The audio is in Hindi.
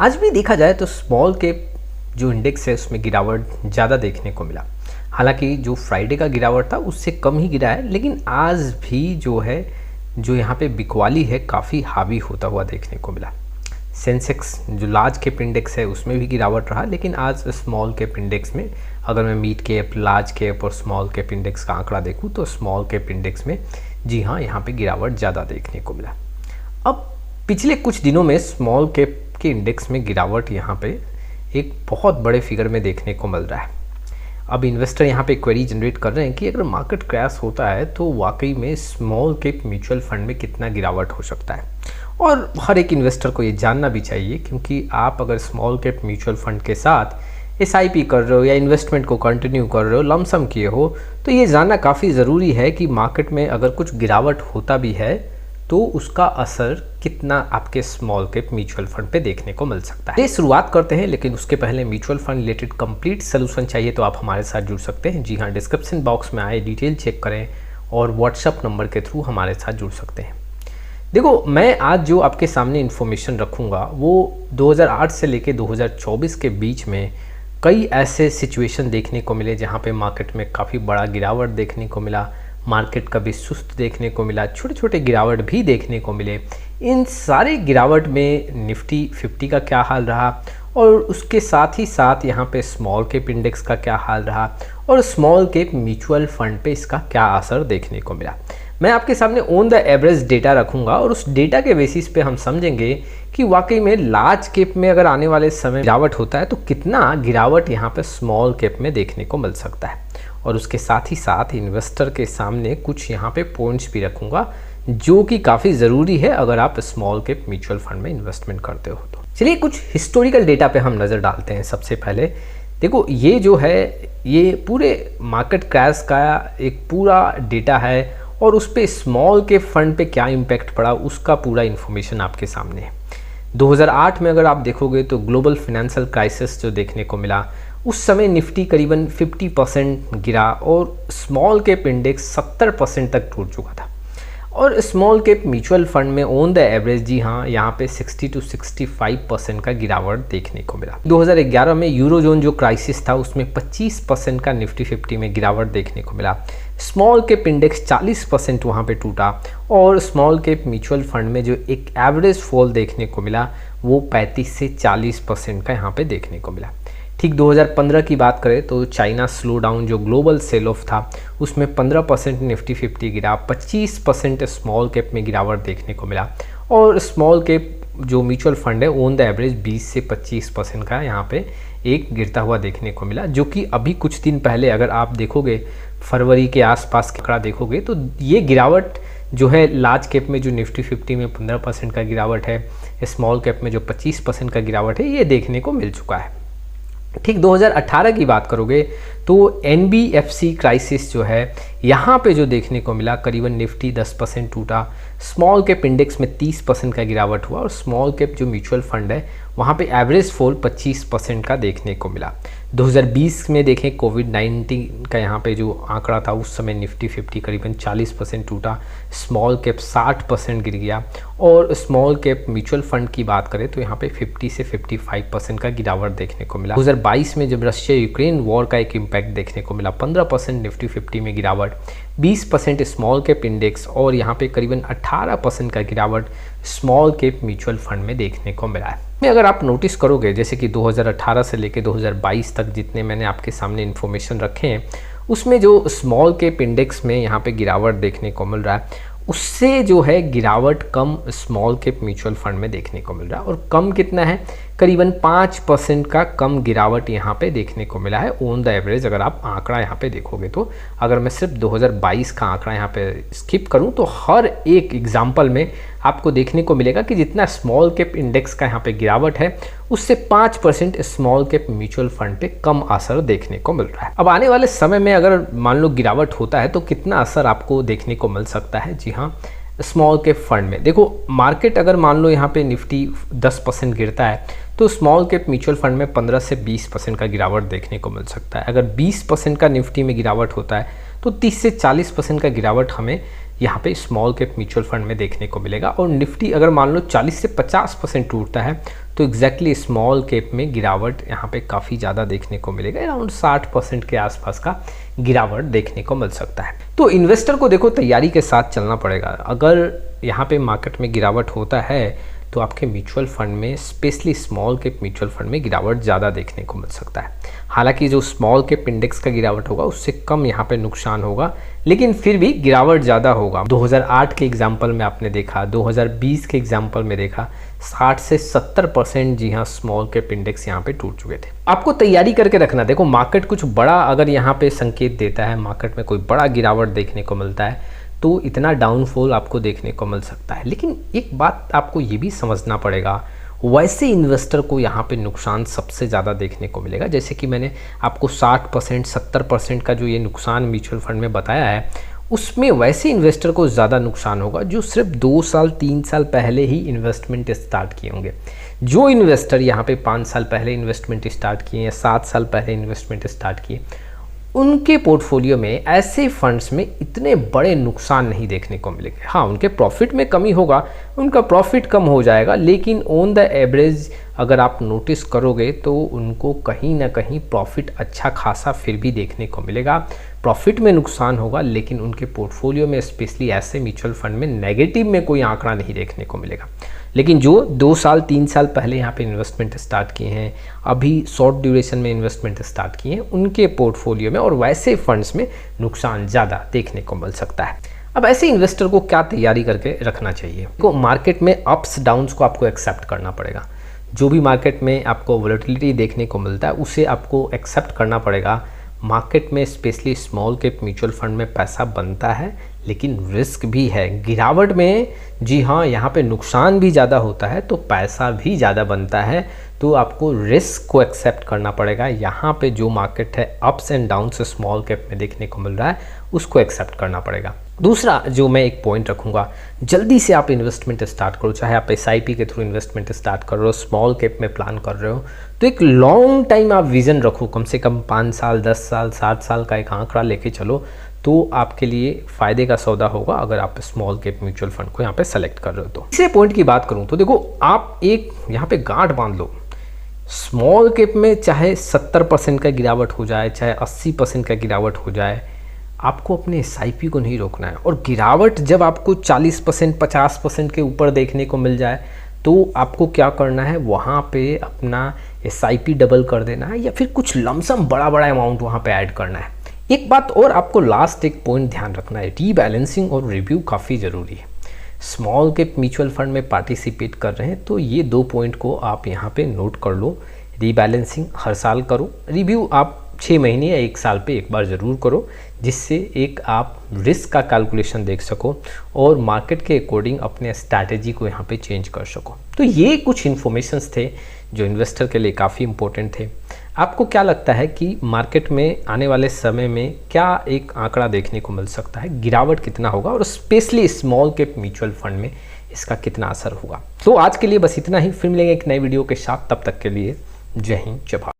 आज भी देखा जाए तो स्मॉल कैप जो इंडेक्स है उसमें गिरावट ज़्यादा देखने को मिला। हालांकि जो फ्राइडे का गिरावट था उससे कम ही गिरा है, लेकिन आज भी जो है जो यहाँ पे बिकवाली है काफ़ी हावी होता हुआ देखने को मिला। सेंसेक्स जो लार्ज कैप इंडेक्स है उसमें भी गिरावट रहा, लेकिन आज स्मॉल कैप इंडेक्स में अगर मैं मिड कैप, लार्ज कैप और स्मॉल कैप इंडेक्स का आंकड़ा देखूँ तो स्मॉल कैप इंडेक्स में जी हाँ यहाँ पे गिरावट ज़्यादा देखने को मिला। अब पिछले कुछ दिनों में स्मॉल कैप के इंडेक्स में गिरावट यहाँ पे एक बहुत बड़े फिगर में देखने को मिल रहा है। अब इन्वेस्टर यहाँ पे क्वेरी जनरेट कर रहे हैं कि अगर मार्केट क्रैश होता है तो वाकई में स्मॉल कैप म्यूचुअल फंड में कितना गिरावट हो सकता है, और हर एक इन्वेस्टर को ये जानना भी चाहिए, क्योंकि आप अगर स्मॉल कैप म्यूचुअल फंड के साथ एसआईपी कर रहे हो या इन्वेस्टमेंट को कंटिन्यू कर रहे हो, लमसम किए हो, तो ये जानना काफ़ी ज़रूरी है कि मार्केट में अगर कुछ गिरावट होता भी है तो उसका असर कितना आपके स्मॉल कैप म्यूचुअल फंड पे देखने को मिल सकता है। शुरुआत करते हैं, लेकिन उसके पहले mutual fund related complete solution चाहिए तो आप हमारे साथ जुड़ सकते हैं। जी हाँ, डिस्क्रिप्शन बॉक्स में आए डिटेल चेक करें और व्हाट्सअप नंबर के थ्रू हमारे साथ जुड़ सकते हैं। देखो, मैं आज जो आपके सामने इन्फॉर्मेशन रखूँगा वो 2008 से लेकर 2024 के बीच में कई ऐसे सिचुएशन देखने को मिले जहाँ पे मार्केट में काफ़ी बड़ा गिरावट देखने को मिला, मार्केट कभी सुस्त देखने को मिला, छोटे छोटे गिरावट भी देखने को मिले। इन सारे गिरावट में निफ्टी 50 का क्या हाल रहा और उसके साथ ही साथ यहाँ पे स्मॉल कैप इंडेक्स का क्या हाल रहा और स्मॉल कैप म्यूचुअल फंड पे इसका क्या असर देखने को मिला। मैं आपके सामने ऑन द एवरेज डेटा रखूँगा और उस डेटा के बेसिस पे हम समझेंगे कि वाकई में लार्ज कैप में अगर आने वाले समय गिरावट होता है तो कितना गिरावट यहाँ पे स्मॉल कैप में देखने को मिल सकता है। और उसके साथ ही साथ इन्वेस्टर के सामने कुछ यहाँ पे पॉइंट्स भी रखूँगा जो कि काफ़ी ज़रूरी है अगर आप स्मॉल कैप म्यूचुअल फंड में इन्वेस्टमेंट करते हो तो। चलिए कुछ हिस्टोरिकल डेटा पे हम नज़र डालते हैं। सबसे पहले देखो, ये जो है ये पूरे मार्केट क्रैश का एक पूरा डेटा है और उस पर स्मॉल कैप फंड पे क्या इम्पैक्ट पड़ा उसका पूरा इन्फॉर्मेशन आपके सामने है। 2008 में अगर आप देखोगे तो ग्लोबल फाइनेंशियल क्राइसिस जो देखने को मिला, उस समय निफ्टी करीबन 50% गिरा और स्मॉल कैप इंडेक्स 70% तक टूट चुका था। और स्मॉल कैप म्यूचुअल फंड में ऑन द एवरेज जी हाँ यहाँ पे 60 to 65% का गिरावट देखने को मिला। 2011 में यूरोजोन जो क्राइसिस था उसमें 25% का निफ्टी 50 में गिरावट देखने को मिला। स्मॉल कैप इंडेक्स 40% वहाँ पे टूटा और स्मॉल कैप म्यूचुअल फंड में जो एक एवरेज फॉल देखने को मिला वो 35 से 40% का यहाँ पे देखने को मिला। ठीक 2015 की बात करें तो चाइना स्लो डाउन जो ग्लोबल सेल ऑफ था उसमें 15% निफ्टी 50 गिरा, 25% स्मॉल कैप में गिरावट देखने को मिला और स्मॉल कैप जो म्यूचुअल फंड है ऑन द एवरेज 20 से 25% का यहाँ पे एक गिरता हुआ देखने को मिला, जो कि अभी कुछ दिन पहले अगर आप देखोगे फरवरी के आसपास का आंकड़ा देखोगे तो ये गिरावट जो है लार्ज कैप में जो निफ्टी 50 में 15% का गिरावट है, स्मॉल कैप में जो 25% का गिरावट है, ये देखने को मिल चुका है। ठीक 2018 की बात करोगे तो NBFC क्राइसिस जो है यहाँ पे जो देखने को मिला करीबन निफ्टी 10% टूटा, स्मॉल कैप इंडेक्स में 30% का गिरावट हुआ और स्मॉल कैप जो म्यूचुअल फंड है वहाँ पे एवरेज फॉल 25% का देखने को मिला। 2020 में देखें कोविड-19 का यहाँ पे जो आंकड़ा था उस समय निफ्टी 50 करीबन 40% टूटा, स्मॉल कैप 60% गिर गया और स्मॉल कैप म्यूचुअल फंड की बात करें तो यहाँ पे 50 से 55% का गिरावट देखने को मिला। 2022 में जब रशिया यूक्रेन वॉर का एक इम्पैक्ट देखने को मिला, 15% निफ्टी 50 में गिरावट, 20% स्मॉल कैप इंडेक्स और यहाँ पे करीबन 18% का गिरावट स्मॉल कैप म्यूचुअल फंड में देखने को मिला है। में अगर आप नोटिस करोगे जैसे कि 2018 से लेकर 2022 तक जितने मैंने आपके सामने इन्फॉर्मेशन रखे हैं उसमें जो स्मॉल कैप इंडेक्स में यहाँ पे गिरावट देखने को मिल रहा है उससे जो है गिरावट कम स्मॉल कैप म्यूचुअल फंड में देखने को मिल रहा है। और कम कितना है, करीबन 5% का कम गिरावट यहाँ पे देखने को मिला है ऑन द एवरेज। अगर आप आंकड़ा यहाँ पे देखोगे तो अगर मैं सिर्फ 2022 का आंकड़ा यहाँ पे स्किप करूँ तो हर एक एग्जाम्पल में आपको देखने को मिलेगा कि जितना स्मॉल कैप इंडेक्स का यहाँ पे गिरावट है उससे 5% स्मॉल कैप म्यूचुअल फंड पे कम असर देखने को मिल रहा है। अब आने वाले समय में अगर मान लो गिरावट होता है तो कितना असर आपको देखने को मिल सकता है। जी हाँ, स्मॉल कैप फंड में देखो, मार्केट अगर मान लो यहाँ पे निफ्टी 10% गिरता है तो स्मॉल कैप म्यूचुअल फंड में 15 से 20% का गिरावट देखने को मिल सकता है। अगर 20% का निफ्टी में गिरावट होता है तो 30 से 40% का गिरावट हमें यहाँ पे स्मॉल कैप म्यूचुअल फंड में देखने को मिलेगा। और निफ्टी अगर मान लो 40 से 50% टूटता है तो एग्जैक्टली स्मॉल कैप में गिरावट यहाँ पे काफ़ी ज़्यादा देखने को मिलेगा, अराउंड 60% के आसपास का गिरावट देखने को मिल सकता है। तो इन्वेस्टर को देखो तैयारी के साथ चलना पड़ेगा। अगर यहाँ पे मार्केट में गिरावट होता है तो आपके म्यूचुअल फंड में, specially small cap mutual fund में गिरावट ज़्यादा देखने को मिल सकता है। हालांकि जो स्मॉल कैप इंडेक्स का गिरावट होगा उससे कम यहाँ पे नुकसान होगा, लेकिन फिर भी गिरावट ज़्यादा होगा। 2008 के एग्जाम्पल में आपने देखा, 2020 के एग्जाम्पल में देखा, 60 से 70% जी हाँ स्मॉल कैप इंडेक्स यहाँ पे टूट चुके थे। आपको तैयारी करके रखना। देखो मार्केट कुछ बड़ा अगर यहाँ पे संकेत देता है, मार्केट में कोई बड़ा गिरावट देखने को मिलता है तो इतना डाउनफॉल आपको देखने को मिल सकता है। लेकिन एक बात आपको ये भी समझना पड़ेगा, वैसे इन्वेस्टर को यहाँ पे नुकसान सबसे ज़्यादा देखने को मिलेगा। जैसे कि मैंने आपको 60% 70% का जो ये नुकसान म्यूचुअल फंड में बताया है, उसमें वैसे इन्वेस्टर को ज़्यादा नुकसान होगा जो सिर्फ 2 साल 3 साल पहले ही इन्वेस्टमेंट स्टार्ट किए होंगे। जो इन्वेस्टर यहाँ पे 5 साल पहले इन्वेस्टमेंट स्टार्ट किए या 7 साल पहले इन्वेस्टमेंट स्टार्ट किए, उनके पोर्टफोलियो में ऐसे फंड्स में इतने बड़े नुकसान नहीं देखने को मिलेंगे। हाँ, उनके प्रॉफिट में कमी होगा, उनका प्रॉफिट कम हो जाएगा, लेकिन ऑन द एवरेज अगर आप नोटिस करोगे तो उनको कहीं ना कहीं प्रॉफिट अच्छा खासा फिर भी देखने को मिलेगा। प्रॉफिट में नुकसान होगा लेकिन उनके पोर्टफोलियो में, स्पेशली ऐसे म्यूचुअल फंड में, नेगेटिव में कोई आंकड़ा नहीं देखने को मिलेगा। लेकिन जो 2 साल 3 साल पहले यहाँ पे इन्वेस्टमेंट स्टार्ट किए हैं, अभी शॉर्ट ड्यूरेशन में इन्वेस्टमेंट स्टार्ट किए हैं, उनके पोर्टफोलियो में और वैसे फंड्स में नुकसान ज़्यादा देखने को मिल सकता है। अब ऐसे इन्वेस्टर को क्या तैयारी करके रखना चाहिए? तो मार्केट में अप्स डाउन्स को आपको एक्सेप्ट करना पड़ेगा। जो भी मार्केट में आपको वोलेटिलिटी देखने को मिलता है उसे आपको एक्सेप्ट करना पड़ेगा। मार्केट में specially small cap mutual fund में पैसा बनता है लेकिन रिस्क भी है। गिरावट में जी हाँ यहाँ पे नुकसान भी ज़्यादा होता है तो पैसा भी ज़्यादा बनता है, तो आपको रिस्क को एक्सेप्ट करना पड़ेगा। यहाँ पे जो मार्केट है ups and downs small cap में देखने को मिल रहा है उसको एक्सेप्ट करना पड़ेगा। दूसरा जो मैं एक पॉइंट रखूँगा, जल्दी से आप इन्वेस्टमेंट स्टार्ट करो, चाहे आप SIP के थ्रू इन्वेस्टमेंट स्टार्ट कर रहे हो, स्मॉल कैप में प्लान कर रहे हो, तो एक लॉन्ग टाइम आप विज़न रखो, कम से कम 5 साल 10 साल 7 साल का एक आंकड़ा लेके चलो, तो आपके लिए फ़ायदे का सौदा होगा अगर आप स्मॉल कैप म्यूचुअल फंड को यहाँ पे सेलेक्ट कर रहे हो। तो तीसरे पॉइंट की बात करूँ तो देखो, आप एक यहाँ पे गांठ बांध लो, स्मॉल कैप में चाहे 70% का गिरावट हो जाए, चाहे 80% का गिरावट हो जाए, आपको अपने SIP को नहीं रोकना है। और गिरावट जब आपको 40% 50% के ऊपर देखने को मिल जाए तो आपको क्या करना है, वहाँ पे अपना SIP डबल कर देना है या फिर कुछ लमसम बड़ा बड़ा अमाउंट वहाँ पे ऐड करना है। एक बात और आपको लास्ट एक पॉइंट ध्यान रखना है, रीबैलेंसिंग और रिव्यू काफ़ी ज़रूरी है। स्मॉल कैप म्यूचुअल फंड में पार्टिसिपेट कर रहे हैं तो ये 2 पॉइंट को आप यहाँ पे नोट कर लो। रीबैलेंसिंग हर साल करो, रिव्यू आप 6 महीने या 1 साल पे एक बार ज़रूर करो, जिससे एक आप रिस्क का कैलकुलेशन देख सको और मार्केट के अकॉर्डिंग अपने स्ट्रैटेजी को यहाँ पे चेंज कर सको। तो ये कुछ इन्फॉर्मेशंस थे जो इन्वेस्टर के लिए काफ़ी इंपॉर्टेंट थे। आपको क्या लगता है कि मार्केट में आने वाले समय में क्या एक आंकड़ा देखने को मिल सकता है, गिरावट कितना होगा और specially small cap mutual fund में इसका कितना असर होगा? तो आज के लिए बस इतना ही, फिर मिलेंगे एक नई वीडियो के साथ। तब तक के लिए जय हिंद, जय भारत।